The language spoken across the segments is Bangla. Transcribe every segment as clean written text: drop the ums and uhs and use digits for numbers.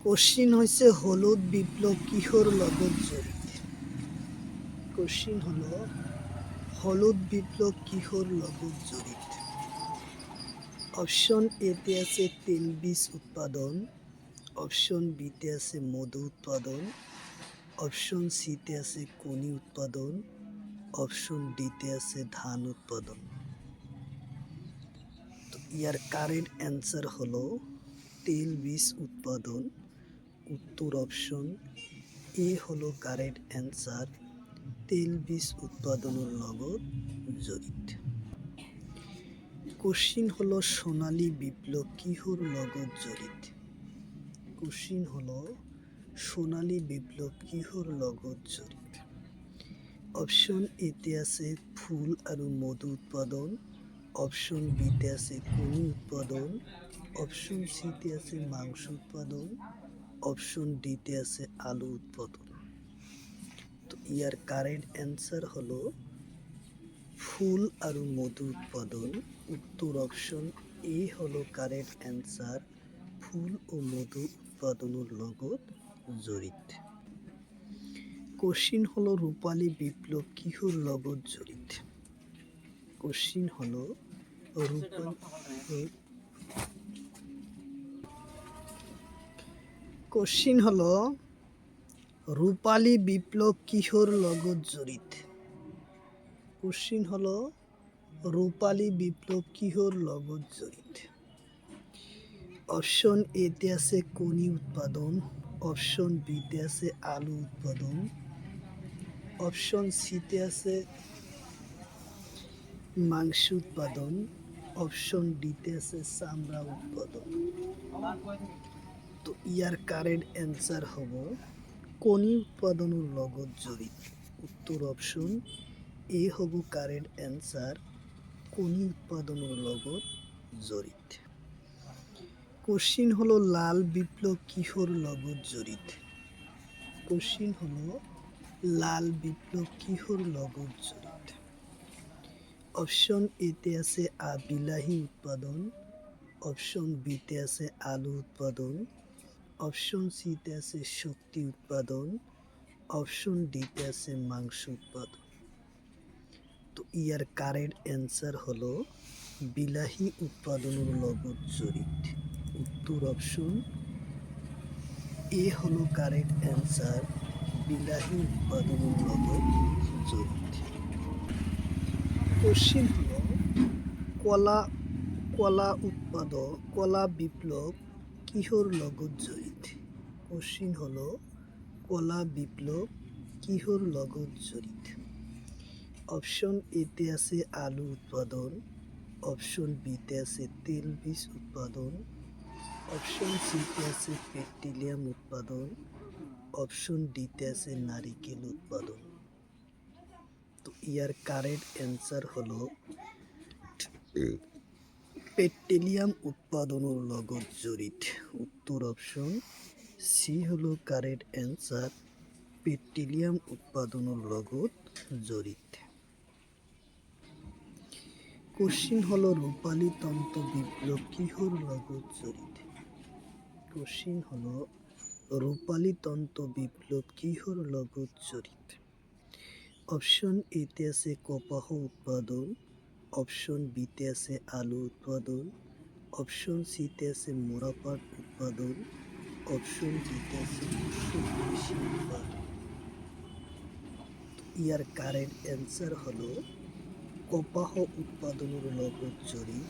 কোশ্চিন হৈছে হলুদ বিপ্লৱ কিহৰ লগত জড়িত? কোশ্চিন হল হলুদ বিপ্লৱ কিহৰ লগত জড়িত? অপশন এতে আছে তেলবীজ উৎপাদন, অপশন বিতে আছে মধু উৎপাদন, অপশন সিতে আছে কণী উৎপাদন, অপশন ডিতে আছে ধান উৎপাদন। তো ইয়ার কারেক্ট অ্যান্সার হলো তেলবীজ উৎপাদন। উত্তর অপশন এ হলো কারেক্ট অ্যান্সার, তেলবীজ উৎপাদনের লগত জড়িত। কোশ্চিন হলো সোনালী বিপ্লৱ কিহৰ লগত জড়িত? কোশ্চিন হলো সোনালী বিপ্লৱ কিহৰ লগত জড়িত? অপশন এতে আছে ফুল আৰু মধু উৎপাদন, অপশন বিতে আছে কণী উৎপাদন, অপশন সিতে আছে মাংস উৎপাদন, অপশন ডিতে আছে আলু উৎপাদন। তো ইয়ার কারেক্ট অ্যান্সার হলো ফুল আৰু মধু উৎপাদন। উত্তর অপশন এ হলো কারেক্ট অ্যান্সার, ফুল ও মধু উৎপাদনের লগত জড়িত। কোশ্চিন হলো রূপালী বিপ্লৱ কিহৰ লগত জড়িত? কোশ্চিন হলো রূপালী বিপ্লৱ কিহৰ লগত জড়িত? কোশ্চিন হলো রূপালী বিপ্লৱ কিহৰ লগত জড়িত? অপশন এতে আছে কণী উৎপাদন, অপশন বিতে আছে আলু উৎপাদন, অপশন সিতে আছে মাংস উৎপাদন, অপশন ডিতে আছে চামড়া উৎপাদন। তো ইয়ার কারেক্ট অ্যান্সার হব কণী উৎপাদনের লগত জড়িত। উত্তর অপশন এ হব কারেক্ট অ্যান্সার, কণী উৎপাদনের লগত জড়িত। কোশ্চিন হলো লাল বিপ্লৱ কিহৰ লগত জড়িত? কোশ্চিন হলো লাল বিপ্লৱ কিহৰ লগত জড়িত? অপশন এতে আছে বিলাহী উৎপাদন, অপশন বিতে আছে আলু উৎপাদন, অপশন সিতে আছে শক্তি উৎপাদন, অপশন ডিতে আছে মাংস উৎপাদন। তো ইয়ার কারেক্ট অ্যান্সার হলো বিলাহী উৎপাদনের লগত জড়িত। উত্তর অপশন এ হলো কারেক্ট অ্যান্সার, বিলাহী উৎপাদনের লগত জড়িত। কোশ্চিন হলো কলা বিপ্লৱ কিহৰ লগত জড়িত? কোশ্চিন হলো কলা বিপ্লৱ কিহৰ লগত জড়িত? অপশন এতে আছে আলু উৎপাদন, অপশন বিতে আছে তেলবীজ উৎপাদন, অপশন সিতে আছে পেট্রোলিয়াম উৎপাদন, অপশন ডিতে আছে নারিকেল উৎপাদন। তো ইয়ার কারেক্ট অ্যান্সার হলো পেট্রোলিয়াম উৎপাদনের লগত জড়িত। উত্তর অপশন সি হলো কারেক্ট অ্যান্সার, পেট্রোলিয়াম উৎপাদনের লগত জড়িত। কোশ্চিন হলো রূপালী তন্তু বিপ্লৱ কিহৰ লগত জড়িত? কোশ্চিন হলো রূপালী তন্তু বিপ্লৱ কিহৰ লগত জড়িত? অপশন এতে আছে কপাহ উৎপাদন, অপশন বিতে আছে আলু উৎপাদন, অপশন সিতে আছে মোরাপাট উৎপাদন, অপশন ডিতে আছে কৃষি উৎপাদন। ইয়ার কারেক্ট অ্যান্সার হলো কপাহ উৎপাদনের লগত জড়িত।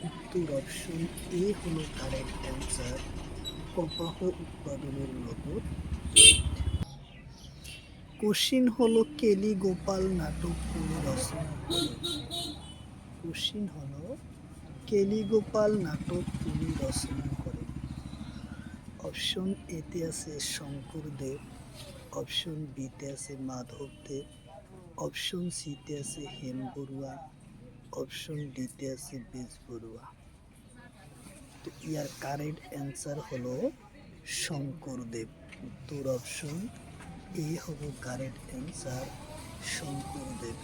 উত্তর অপশন এ হলো কারেক্ট অ্যান্সার, কপাহ উৎপাদনের লগত জড়িত। কোশ্চিন হলো কেলি গোপাল নাটক কোনে রচনা করেন? কোশ্চিন হলো কেলি গোপাল নাটক কোনে রচনা করেন? অপশন এতে আছে শঙ্করদেব, অপশন বিতে আছে মাধবদেব, অপশন সিতে আছে হেম বড়ুয়া, অপশন ডিতে আছে বেজবড়ুয়া। তো ইয়ার কারেক্ট অ্যান্সার হলো শঙ্করদেব। উত্তর অপশন এ হব কারেক্ট অ্যান্সার, শঙ্করদেব।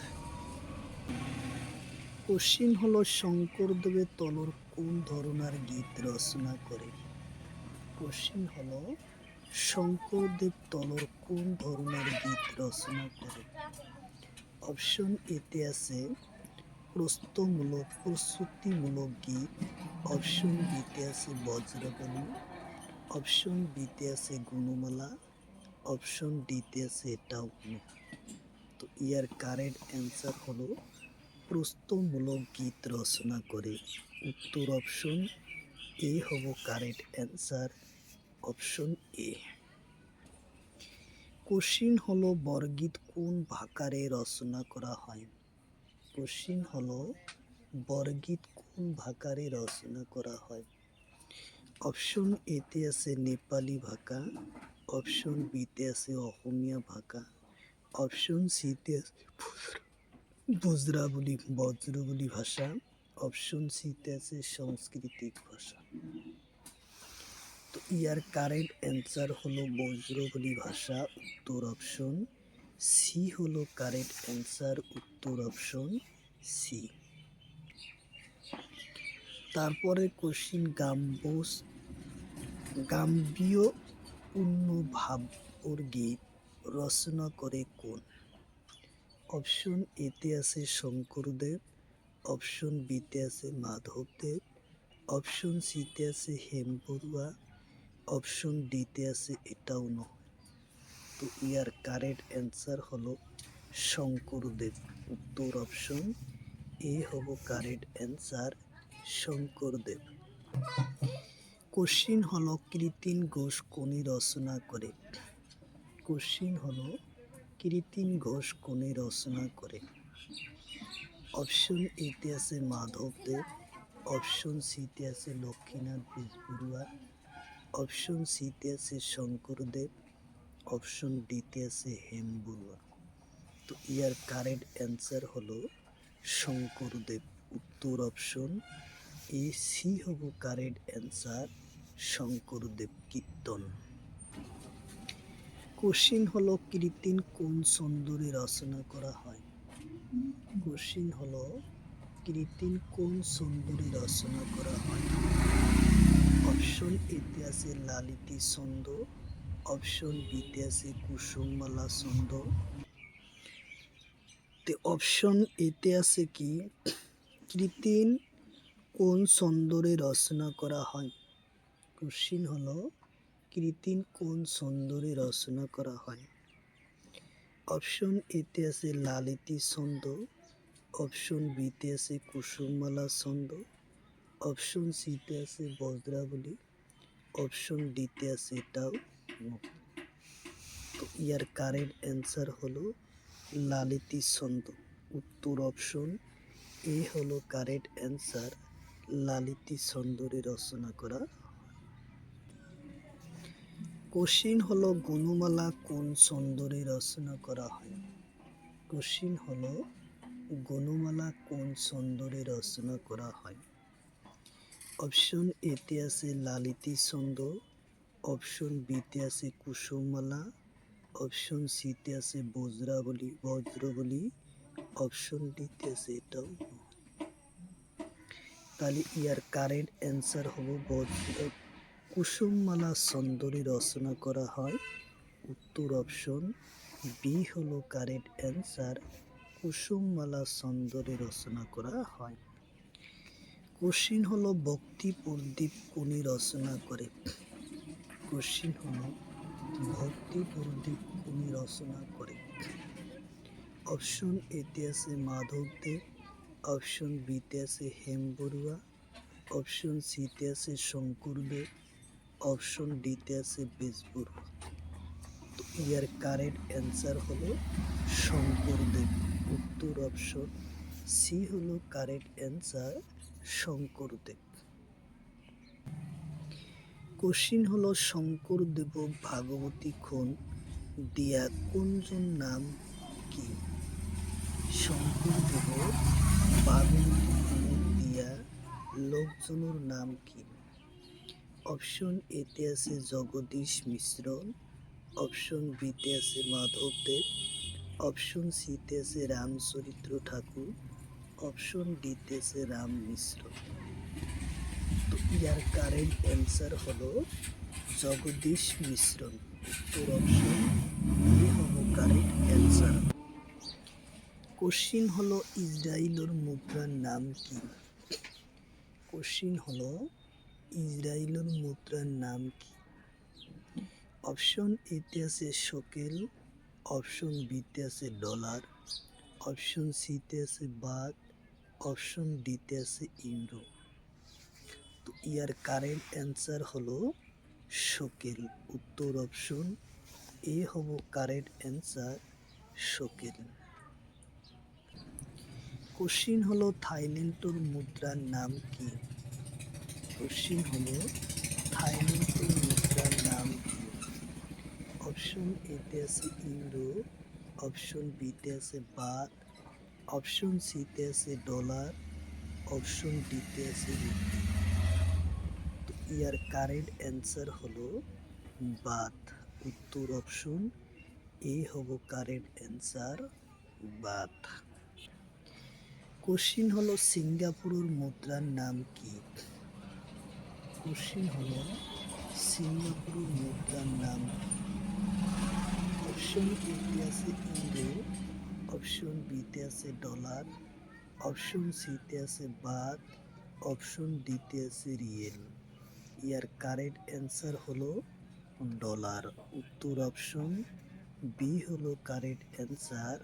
কোশ্চিন হলো শঙ্করদেবে তলর কোন ধরনের গীত রচনা করেন? কোশ্চিন হলো শঙ্করদেব তলর কোন ধরনের গীত রচনা করে? অপশন এতে আছে প্রস্তুতিমূলক গীত, অপশন বিতে আছে বজ্রবলী, অপশন বিতে আছে গুণমালা, অপশন ডিতে আছে এটাও নয়। তো ইয়ার কারেক্ট অ্যান্সার হলো প্রস্তুতিমূলক গীত রচনা করে। উত্তর অপশন এ হব correct answer, option A. Question হলো বরগীত কোন ভাকারে রচনা করা হয়? কোশ্চিন হলো বরগীত কোন ভাকারে রচনা করা হয়? অপশন এতে আছে নেপালি ভাষা, অপশন বিতে আছে অসমীয়া ভাষা, অপশন সিতে আছে বজ্রবলী ভাষা, অপশন সিতে আছে সাংস্কৃতিক ভাষা। তো ইয়ার কারেক্ট অ্যান্সার হলো বজ্রবলী ভাষা, উত্তর অপশন সি হলো কারেক্ট অ্যান্সার, উত্তর অপশন সি। তারপরে কোশ্চিন গাম্বীয় পূর্ণ ভাবর গীত রচনা করে কোন? অপশন এতে আছে শঙ্করদেব, অপশন বিতে আছে মাধবদেব, অপশন সিতে আছে হেমবরুয়া, অপশন ডিতে আছে এটাও নয়। তো ইয়ার কারেক্ট অ্যান্সার হলো শঙ্করদেব, উত্তর অপশন এ হব কারেক্ট অ্যান্সার, শঙ্করদেব। কোশ্চিন হলো কৃতিন ঘোষ কোনে রচনা করে? কোশ্চিন হলো কৃতিন ঘোষ কোনে রচনা করে? অপশন এতে আছে মাধবদেব, অপশন সিতে আছে লক্ষ্মীনাথ বেজবরুয়া, অপশন সিতে আছে শঙ্করদেব, অপশন ডিতে আছে হেমবরুয়া। তো ইয়ার কারেক্ট অ্যান্সার হলো শঙ্করদেব, উত্তর অপশন এ সি হব কারেক্ট অ্যান্সার, শঙ্করদেব কীর্তন। কোশ্চিন হলো কৃতিন কোন ছন্দে রচনা করা হয়? কোশ্চিন হলো কৃতিন কোন ছন্দে রচনা করা হয়? অপশন এতে আছে লালিতি ছন্দ, অপশন বিতে আছে কুসুমমালা ছন্দ, অপশন এতে আছে কি কৃতিন কোন ছন্দে রচনা করা হয়? কোশ্চিন হলো কৃতিন কোন ছন্দে রচনা করা হয়? অপশন এতে আছে লালিতি ছন্দ, অপশন বিতে আছে কুসুমমালা ছন্দ, অপশন সিতে আছে বজ্রাবলী, অপশন ডিতে আছে এটাও নয়। তো ইয়ার কারেক্ট অ্যান্সার হলো লালিতি ছন্দ, উত্তর অপশন এ হলো কারেক্ট অ্যান্সার, লালিতি ছন্দে রচনা করা। কোশ্চিন হলো গুণমালা কোন ছন্দে রচনা করা হয়? কোশ্চিন হলো গুণমালা কোন ছন্দে রচনা করা হয়? অপশন এতে আছে লালিতি ছন্দ, অপশন বিতে আছে কুসুমমালা, অপশন সিতে আছে বজ্রবলী, অপশন ডিতে আছে এটাও। তাহলে ইয়ার কারেক্ট অ্যান্সার হলো কুসুমমালা ছন্দে রচনা করা হয়, উত্তর অপশন বি হলো কারেক্ট অ্যান্সার, কুসুমমালা ছন্দে রচনা করা হয়। কোশ্চিন হলো ভক্তি প্রদীপ কোনে রচনা করে? কোশ্চিন হলো ভক্তি প্রদীপ কোনে রচনা করে? অপশন এতে আছে মাধবদেব, অপশন বিতে আছে হেমবরুয়া, অপশন সিতে আছে শঙ্করদেব, অপশন ডিতে আছে বেজবরুয়া। তো ইয়ার কারেক্ট অ্যান্সার হলো শঙ্করদেব, উত্তর অপশন সি হলো কারেক্ট অ্যান্সার, শঙ্করদেব। কোশ্চিন হলো শঙ্করদেব ভাগবতী খন দিয়া কোনজন নাম কি? শঙ্করদেব ভাগবতী খন দিয়া লোকজনের নাম কি? অপশন এতে আছে জগদীশ মিশ্র, অপশন বিতে আছে মাধবদেব, অপশন সিতে আছে রামচরিত্র ঠাকুর, অপশন ডিতে আছে রাম মিশ্র। তো ইয়ার কারেন্ট অ্যান্সার হলো জগদীশ মিশ্রণ। উত্তর অপশন এ হলো কারেন্ট অ্যান্সার। কোশ্চিন হলো ইসরায়েলের মুদ্রার নাম কি? কোশ্চিন হলো ইসরায়েলের মুদ্রার নাম কি? অপশন এতে আছে শকেল, অপশন বিতে আছে ডলার, অপশন সিতে আছে বাত, অপশন ডিতে আছে ইউরো। তো ইয়ার কারেন্ট অ্যান্সার হলো শকেল। উত্তর অপশন এ হব কারেন্ট অ্যান্সার শকেল। কোশ্চিন হলো থাইল্যান্ডের মুদ্রার নাম কি? কোশ্চিন হলো থাইল্যান্ডের মুদ্রার নাম কি? অপশন এতে আছে ইউরো, অপশন বিতে আছে বাত, অপশন সিতে আছে ডলার, অপশন ডিতে আছে রুপি। তো ইয়ার কারেন্ট অ্যান্সার হলো বাত। উত্তর অপশন এ হব কারেন্ট অ্যান্সার বাত। কোশ্চিন হলো সিঙ্গাপুরের মুদ্রার নাম কি? কোশ্চিন হলো সিঙ্গাপুরের মুদ্রার নাম কি? অপশন এতে আছে ইউরো, অপশন বিতে আছে ডলার, অপশন সিতে আছে বাত, অপশন ডিতে আছে রিয়েল। ইয়ার কারেন্ট অ্যান্সার হলো ডলার। উত্তর অপশন বি হলো কারেন্ট অ্যান্সার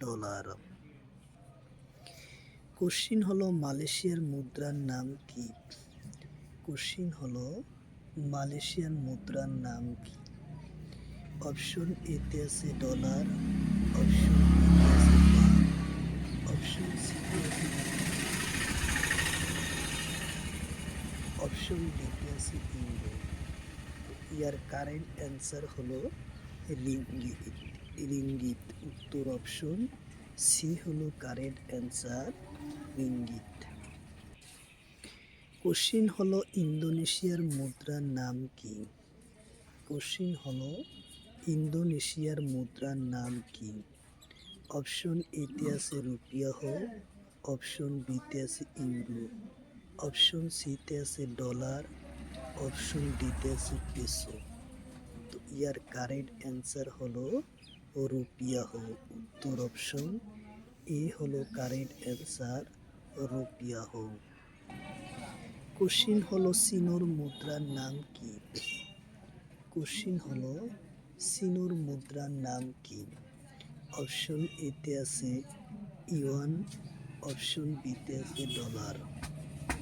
ডলার। কোশ্চিন হলো মালয়েশিয়ার মুদ্রার নাম কি? কোশ্চিন হলো মালয়েশিয়ার মুদ্রার নাম কি? অপশন এতে আছে ডলার, অপশন বিতে আছে বাত, অপশন সিতে আছে অপশন ডিতে আছে ইউরো। ইয়ার কারেন্ট অ্যান্সার হলো রিঙ্গিত। রিঙ্গিত। উত্তর অপশন সি হলো কারেন্ট অ্যান্সার রিঙ্গিত। কোশ্চিন হলো ইন্দোনেশিয়ার মুদ্রার নাম কি? কোশ্চিন হলো ইন্দোনেশিয়ার মুদ্রার নাম কি? অপশন এতে আছে রুপিয়াহ, অপশন বিতে আছে ইউরো, অপশন সিতে আছে ডলার, অপশন ডিতে আছে পেসো। তো ইয়ার কারেন্ট অ্যান্সার হলো রুপিয়াহ। উত্তর অপশন এ হলো কারেন্ট অ্যান্সার রুপিয়াহ। কোশ্চিন হলো চীনের মুদ্রার নাম কি? কোশ্চিন হলো চীনের মুদ্রার নাম কি? অপশন এতে আছে ইউয়ান, অপশন বিতে আছে ডলার,